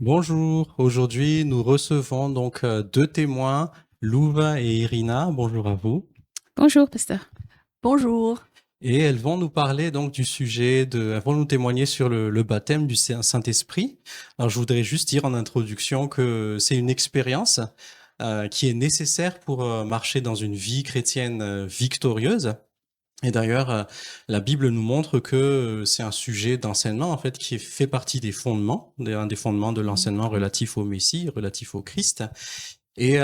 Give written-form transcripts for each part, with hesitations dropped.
Bonjour, aujourd'hui nous recevons donc deux témoins, Louva et Irina. Bonjour à vous. Bonjour, pasteur. Bonjour. Et elles vont nous parler donc du sujet elles vont nous témoigner sur le baptême du Saint-Esprit. Alors je voudrais juste dire en introduction que c'est une expérience qui est nécessaire pour marcher dans une vie chrétienne victorieuse. Et d'ailleurs, la Bible nous montre que c'est un sujet d'enseignement en fait qui fait partie des fondements, un des fondements de l'enseignement relatif au Messie, relatif au Christ. Et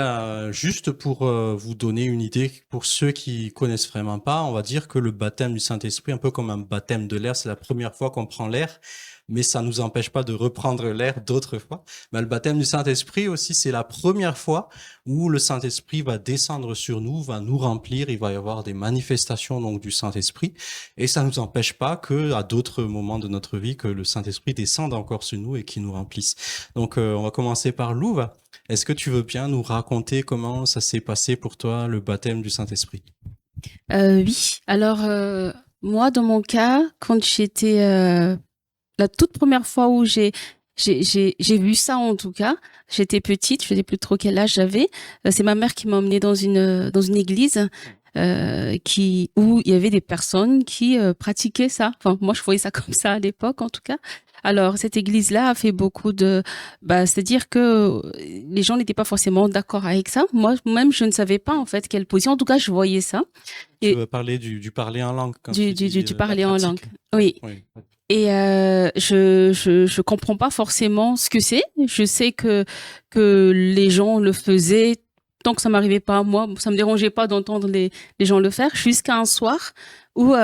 juste pour vous donner une idée, pour ceux qui connaissent vraiment pas, on va dire que le baptême du Saint-Esprit, un peu comme un baptême de l'air, c'est la première fois qu'on prend l'air, mais ça nous empêche pas de reprendre l'air d'autres fois. Mais le baptême du Saint-Esprit aussi, c'est la première fois où le Saint-Esprit va descendre sur nous, va nous remplir, il va y avoir des manifestations donc du Saint-Esprit, et ça nous empêche pas que à d'autres moments de notre vie que le Saint-Esprit descende encore sur nous et qui nous remplisse. Donc on va commencer par Louve. Est-ce que tu veux bien nous raconter comment ça s'est passé pour toi, le baptême du Saint-Esprit? Oui, alors moi, dans mon cas, quand j'étais la toute première fois où j'ai vu ça, en tout cas, j'étais petite, je ne sais plus trop quel âge j'avais. C'est ma mère qui m'a emmenée dans une église où il y avait des personnes qui pratiquaient ça. Enfin, moi, je voyais ça comme ça à l'époque, en tout cas. Alors, cette église-là a fait beaucoup c'est-à-dire que les gens n'étaient pas forcément d'accord avec ça. Moi-même, je ne savais pas, en fait, quelle position. En tout cas, je voyais ça. Tu Et veux parler du parler en langue quand tu du dis la parler en langue. pratique? Oui. Oui. Et je comprends pas forcément ce que c'est. Je sais que les gens le faisaient tant que ça m'arrivait pas à moi. Ça me dérangeait pas d'entendre les gens le faire jusqu'à un soir où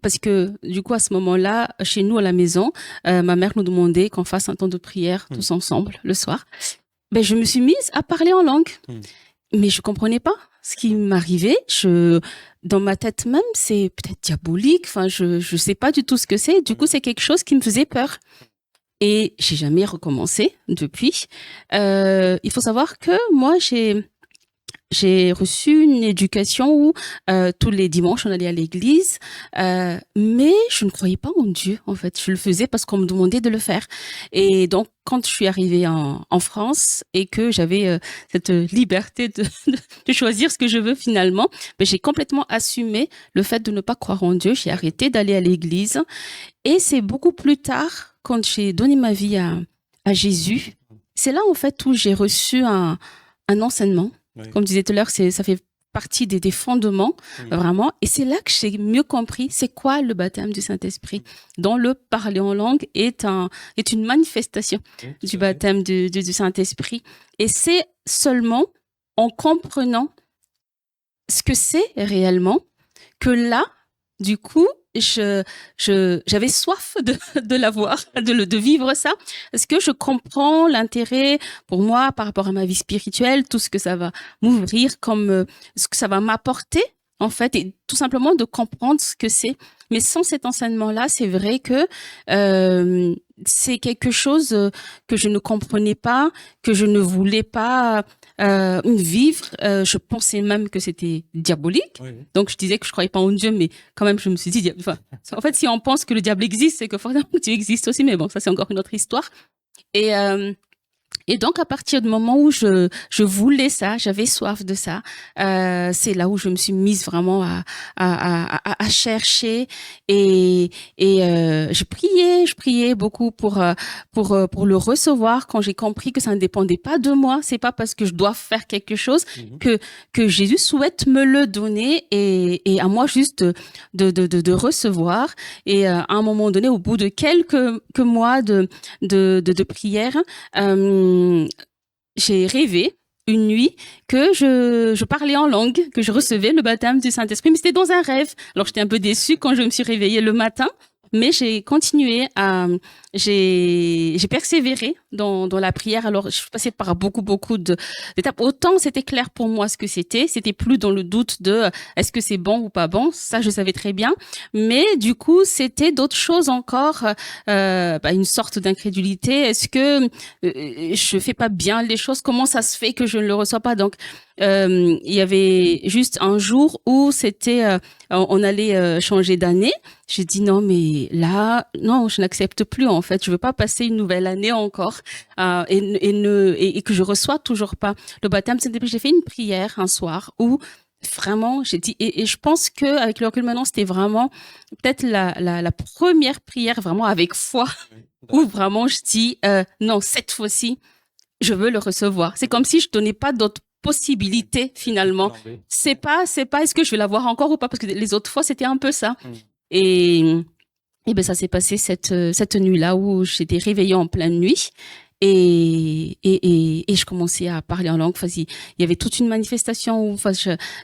parce que du coup à ce moment-là chez nous à la maison, ma mère nous demandait qu'on fasse un temps de prière tous ensemble le soir. Ben je me suis mise à parler en langue. Mm. Mais je comprenais pas ce qui m'arrivait. Dans ma tête même, c'est peut-être diabolique. Enfin, je sais pas du tout ce que c'est. Du coup, c'est quelque chose qui me faisait peur. Et j'ai jamais recommencé depuis. Il faut savoir que moi, j'ai reçu une éducation où tous les dimanches on allait à l'église, mais je ne croyais pas en Dieu en fait. Je le faisais parce qu'on me demandait de le faire. Et donc quand je suis arrivée en France et que j'avais cette liberté de choisir ce que je veux finalement, ben, j'ai complètement assumé le fait de ne pas croire en Dieu. J'ai arrêté d'aller à l'église et c'est beaucoup plus tard quand j'ai donné ma vie à Jésus. C'est là en fait où j'ai reçu un enseignement Oui. comme je disais tout à l'heure, ça fait partie des fondements, Oui. vraiment. Et c'est là que j'ai mieux compris c'est quoi le baptême du Saint-Esprit, dont le parler en langue est une manifestation Oui, tout du à fait. baptême du Saint-Esprit. Et c'est seulement en comprenant ce que c'est réellement que là, du coup, j'avais soif de l'avoir, de vivre ça, parce que je comprends l'intérêt pour moi par rapport à ma vie spirituelle, tout ce que ça va m'ouvrir, comme ce que ça va m'apporter, en fait, et tout simplement de comprendre ce que c'est. Mais sans cet enseignement-là, c'est vrai que c'est quelque chose que je ne comprenais pas, que je ne voulais pas vivre. Je pensais même que c'était diabolique. Oui, oui. Donc je disais que je croyais pas en Dieu, mais quand même je me suis dit, enfin, en fait, si on pense que le diable existe, c'est que forcément Dieu existe aussi. Mais bon, ça c'est encore une autre histoire. Et et donc, à partir du moment où je voulais ça, j'avais soif de ça, c'est là où je me suis mise vraiment à chercher et je priais beaucoup pour le recevoir quand j'ai compris que ça ne dépendait pas de moi. C'est pas parce que je dois faire quelque chose Mhm. que Jésus souhaite me le donner et à moi juste de recevoir. Et à un moment donné, au bout de quelques mois de prière, j'ai rêvé une nuit que je parlais en langue, que je recevais le baptême du Saint-Esprit, mais c'était dans un rêve. Alors j'étais un peu déçue quand je me suis réveillée le matin, mais j'ai continué j'ai persévéré dans la prière. Alors je suis passée par beaucoup d'étapes. Autant c'était clair pour moi ce que c'était plus dans le doute de est-ce que c'est bon ou pas bon. Ça je savais très bien, mais du coup c'était d'autres choses encore, une sorte d'incrédulité. Est-ce que je fais pas bien les choses? Comment ça se fait que je ne le reçois pas? Donc il y avait juste un jour où c'était, on allait changer d'année. J'ai dit non, mais là, non, je n'accepte plus en fait. Je veux pas passer une nouvelle année encore et que je reçois toujours pas le baptême. J'ai fait une prière un soir où vraiment j'ai dit et je pense que avec le recul maintenant, c'était vraiment peut-être la première prière vraiment avec foi où vraiment je dis non, cette fois-ci je veux le recevoir. C'est comme si je donnais pas d'autres possibilités finalement. C'est pas est-ce que je vais l'avoir encore ou pas, parce que les autres fois c'était un peu ça. Et ben ça s'est passé cette nuit-là où j'étais réveillée en pleine nuit. Et je commençais à parler en langue. Enfin, il y avait toute une manifestation où, enfin,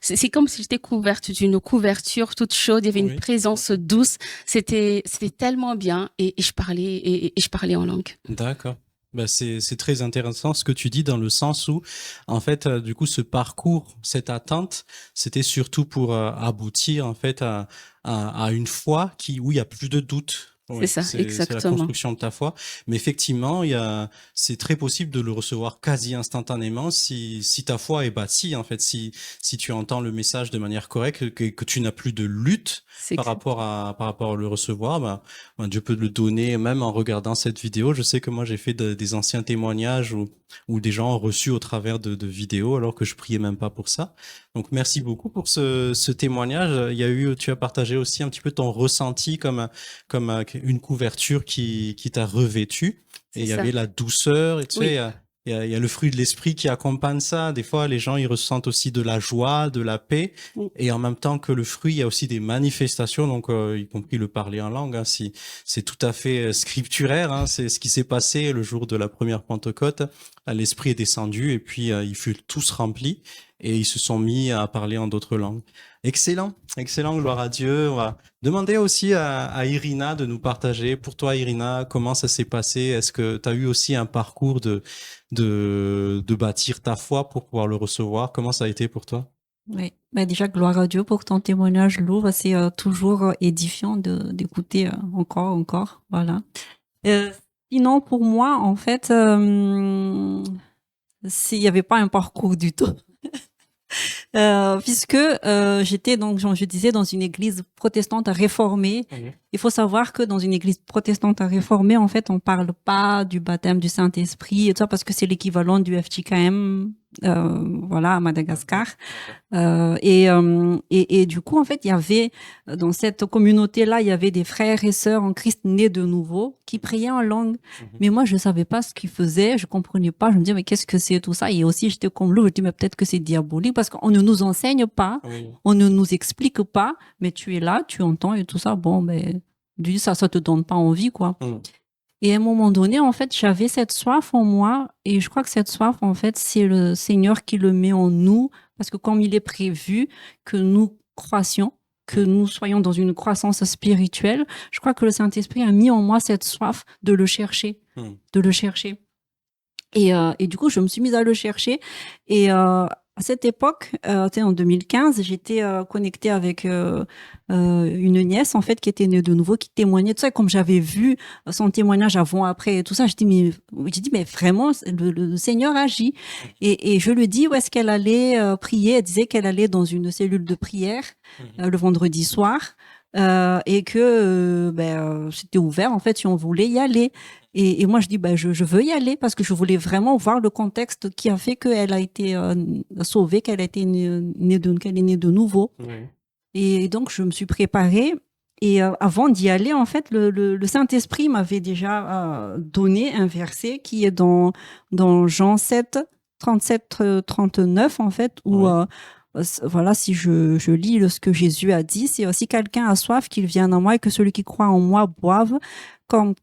c'est comme si j'étais couverte d'une couverture toute chaude. Il y avait une présence douce. C'était tellement bien. Et je parlais, et je parlais en langue. D'accord. Bah c'est très intéressant ce que tu dis dans le sens où, en fait, du coup, ce parcours, cette attente, c'était surtout pour aboutir, en fait, à une foi où il y a plus de doute. C'est ça, c'est la exactement. construction de ta foi. Mais effectivement, c'est très possible de le recevoir quasi instantanément si ta foi est bâtie, en fait, si tu entends le message de manière correcte, que tu n'as plus de lutte par rapport à le recevoir, ben, Dieu peut le donner même en regardant cette vidéo. Je sais que moi, j'ai fait des anciens témoignages où des gens ont reçu au travers de vidéos alors que je priais même pas pour ça. Donc, merci beaucoup pour ce témoignage. Tu as partagé aussi un petit peu ton ressenti comme une couverture qui t'a revêtu. Et il y avait la douceur, et tu sais, il y a le fruit de l'esprit qui accompagne ça. Des fois, les gens, ils ressentent aussi de la joie, de la paix. Et en même temps que le fruit, il y a aussi des manifestations, donc y compris le parler en langue. Hein, c'est tout à fait scripturaire. Hein, c'est ce qui s'est passé le jour de la première Pentecôte. L'esprit est descendu et puis ils furent tous remplis et ils se sont mis à parler en d'autres langues. Excellent, excellent, gloire à Dieu. On va demander aussi à Irina de nous partager. Pour toi, Irina, comment ça s'est passé? Est-ce que tu as eu aussi un parcours de bâtir ta foi pour pouvoir le recevoir? Comment ça a été pour toi? Oui, bah déjà, gloire à Dieu pour ton témoignage, Louvre. C'est toujours édifiant d'écouter encore. Voilà. Sinon, pour moi, en fait, il n'y avait pas un parcours du tout. Puisque j'étais donc, je disais, dans une église protestante réformée. Il faut savoir que dans une église protestante réformée, en fait, on parle pas du baptême du Saint-Esprit et tout ça parce que c'est l'équivalent du FTKM, voilà, à Madagascar. Et du coup, en fait, il y avait dans cette communauté-là, il y avait des frères et sœurs en Christ nés de nouveau qui priaient en langue. Mais moi, je savais pas ce qu'ils faisaient, je comprenais pas. Je me disais, mais qu'est-ce que c'est tout ça? Et aussi, j'étais comme Lou, je dis, mais peut-être que c'est diabolique parce qu'on ne nous enseigne pas, on ne nous explique pas, mais tu es là, tu entends et tout ça. Bon, mais ça te donne pas envie, quoi. Et à un moment donné, en fait, j'avais cette soif en moi, et je crois que cette soif, en fait, c'est le Seigneur qui le met en nous, parce que comme il est prévu que nous croissions, que nous soyons dans une croissance spirituelle, je crois que le Saint-Esprit a mis en moi cette soif de le chercher, de le chercher. Et du coup, je me suis mise à le chercher, et à cette époque, en 2015, j'étais connectée avec une nièce en fait qui était née de nouveau, qui témoignait de ça. Comme j'avais vu son témoignage avant, après, et tout ça, j'ai dit mais vraiment le Seigneur agit. Et je lui dis où est-ce qu'elle allait prier. Elle disait qu'elle allait dans une cellule de prière le vendredi soir. Et que c'était ouvert en fait si on voulait y aller. Et moi je dis je veux y aller parce que je voulais vraiment voir le contexte qui a fait qu'elle a été sauvée, qu'elle a été qu'elle est née de nouveau. Et donc je me suis préparée. Et avant d'y aller, en fait, le Saint-Esprit m'avait déjà donné un verset qui est dans Jean 7, 37, 39 en fait, où voilà, si je lis ce que Jésus a dit, c'est si quelqu'un a soif, qu'il vienne à moi et que celui qui croit en moi boive, comme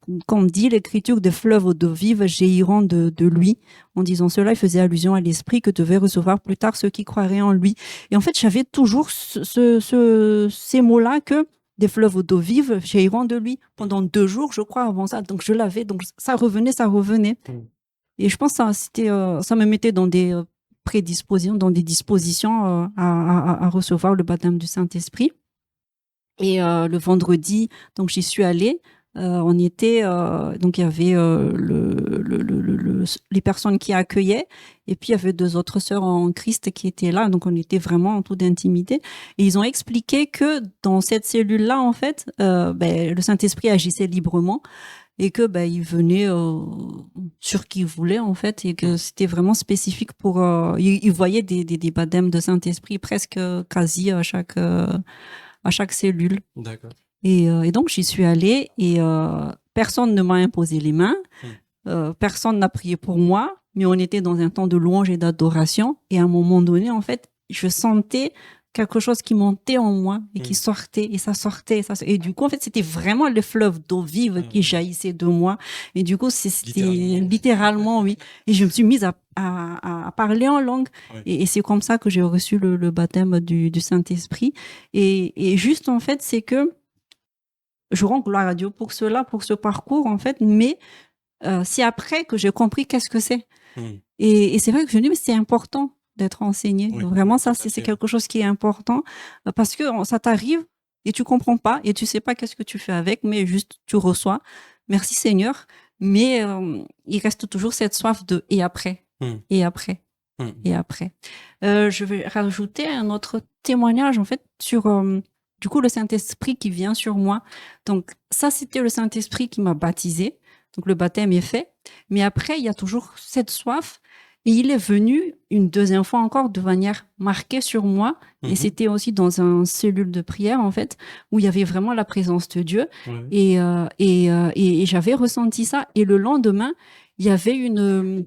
dit l'Écriture, des fleuves d'eau vive jailliront de lui. En disant cela, il faisait allusion à l'Esprit que devaient recevoir plus tard ceux qui croiraient en lui. Et en fait, j'avais toujours ces mots-là que des fleuves d'eau vive jailliront de lui. Pendant 2 jours, je crois, avant ça. Donc, je l'avais. Donc, ça revenait. Et je pense que ça me mettait dans des prédispositions, dans des dispositions à recevoir le baptême du Saint-Esprit. Et le vendredi, donc j'y suis allée. On était donc il y avait les personnes qui accueillaient et puis il y avait deux autres sœurs en Christ qui étaient là, donc on était vraiment en toute intimité et ils ont expliqué que dans cette cellule là en fait le Saint-Esprit agissait librement et que il venait sur qui il voulait en fait et que c'était vraiment spécifique pour il voyait des baptêmes de Saint-Esprit presque quasi à chaque cellule. D'accord. Et donc, j'y suis allée et personne ne m'a imposé les mains, personne n'a prié pour moi, mais on était dans un temps de louange et d'adoration. Et à un moment donné, en fait, je sentais quelque chose qui montait en moi et qui sortait, et ça sortait, et ça sortait. Et du coup, en fait, c'était vraiment le fleuve d'eau vive qui jaillissait de moi. Et du coup, c'était littéralement, oui. Et je me suis mise à parler en langue. Ouais. Et c'est comme ça que j'ai reçu le baptême du Saint-Esprit. Et juste, en fait, c'est que je rends gloire à Dieu pour cela, pour ce parcours, en fait, mais c'est après que j'ai compris qu'est-ce que c'est. Et c'est vrai que je me dis, mais c'est important d'être enseigné. Oui, vraiment, oui, ça, tout à c'est fait. quelque chose qui est important parce que ça t'arrive et tu comprends pas et tu sais pas qu'est-ce que tu fais avec, mais juste tu reçois. Merci Seigneur. Mais il reste toujours cette soif de et après, et après, et après. Je vais rajouter un autre témoignage, en fait, sur du coup le Saint-Esprit qui vient sur moi. Donc ça, c'était le Saint-Esprit qui m'a baptisé. Donc le baptême est fait. Mais après, il y a toujours cette soif. Et il est venu une deuxième fois encore de manière marquée sur moi. Et c'était aussi dans un cellule de prière, en fait, où il y avait vraiment la présence de Dieu. Et j'avais ressenti ça. Et le lendemain, il y avait une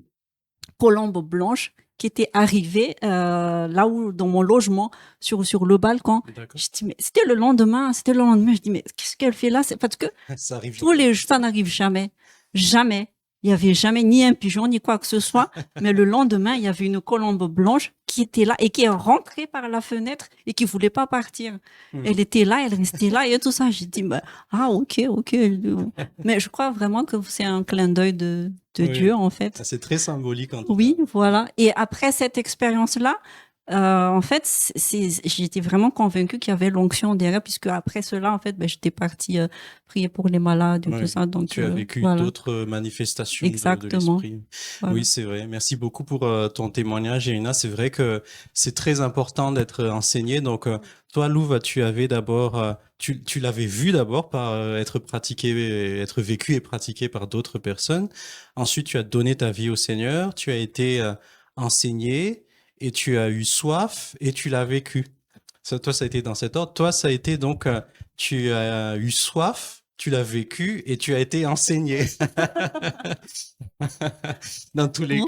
colombe blanche qui était arrivée là où, dans mon logement, sur le balcon. Je dis, mais c'était le lendemain. Je dis, mais qu'est-ce qu'elle fait là? C'est parce que ça arrive ça n'arrive jamais. Jamais. Il n'y avait jamais ni un pigeon, ni quoi que ce soit. Mais le lendemain, il y avait une colombe blanche qui était là et qui est rentrée par la fenêtre et qui voulait pas partir. Elle était là, elle restait là et tout ça. J'ai dit, ok. Mais je crois vraiment que c'est un clin d'œil de Dieu, en fait. C'est très symbolique, en tout Oui, cas. voilà. Et après cette expérience-là, en fait, j'étais vraiment convaincue qu'il y avait l'onction derrière, puisque après cela, en fait, j'étais partie prier pour les malades et tout ça. Donc, tu as vécu voilà. d'autres manifestations de l'esprit. Voilà. Oui, c'est vrai. Merci beaucoup pour ton témoignage, Irina. C'est vrai que c'est très important d'être enseigné. Donc, toi, Louva, tu avais d'abord, tu l'avais vu d'abord par être pratiqué, être vécu et pratiqué par d'autres personnes. Ensuite, tu as donné ta vie au Seigneur. Tu as été enseigné et tu as eu soif et tu l'as vécu. Ça, toi, ça a été dans cet ordre. Toi, ça a été donc, tu as eu soif, tu l'as vécu et tu as été enseigné. Dans tous les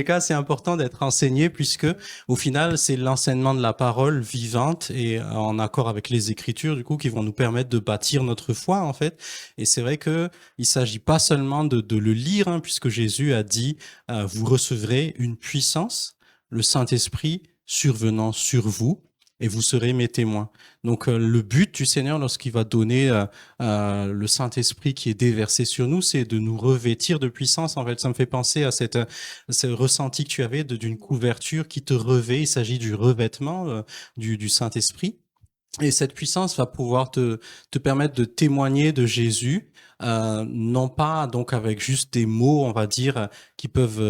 cas, c'est important d'être enseigné puisque, au final, c'est l'enseignement de la parole vivante et en accord avec les Écritures, du coup, qui vont nous permettre de bâtir notre foi, en fait. Et c'est vrai que il s'agit pas seulement de le lire, hein, puisque Jésus a dit, vous recevrez une puissance, le Saint-Esprit survenant sur vous, et vous serez mes témoins. Donc le but du Seigneur lorsqu'il va donner le Saint-Esprit qui est déversé sur nous, c'est de nous revêtir de puissance. En fait, ça me fait penser à ce ressenti que tu avais d'une couverture qui te revêt. Il s'agit du revêtement du Saint-Esprit. Et cette puissance va pouvoir te permettre de témoigner de Jésus, non pas donc avec juste des mots, on va dire, qui peuvent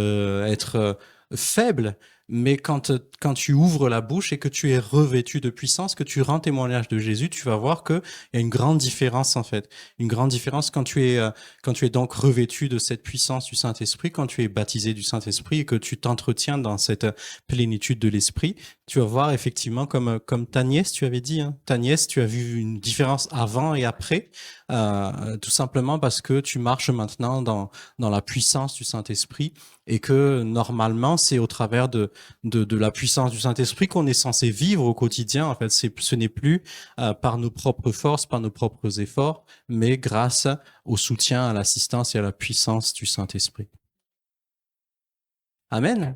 être faibles, mais quand tu ouvres la bouche et que tu es revêtu de puissance, que tu rends témoignage de Jésus, tu vas voir qu'il y a une grande différence en fait. Une grande différence quand tu es donc revêtu de cette puissance du Saint-Esprit, quand tu es baptisé du Saint-Esprit et que tu t'entretiens dans cette plénitude de l'Esprit. Tu vas voir effectivement comme ta nièce, tu avais dit, hein, ta nièce, tu as vu une différence avant et après, tout simplement parce que tu marches maintenant dans la puissance du Saint-Esprit et que normalement c'est au travers de la puissance du Saint-Esprit qu'on est censé vivre au quotidien. En fait, ce n'est plus par nos propres forces, par nos propres efforts, mais grâce au soutien, à l'assistance et à la puissance du Saint-Esprit. Amen.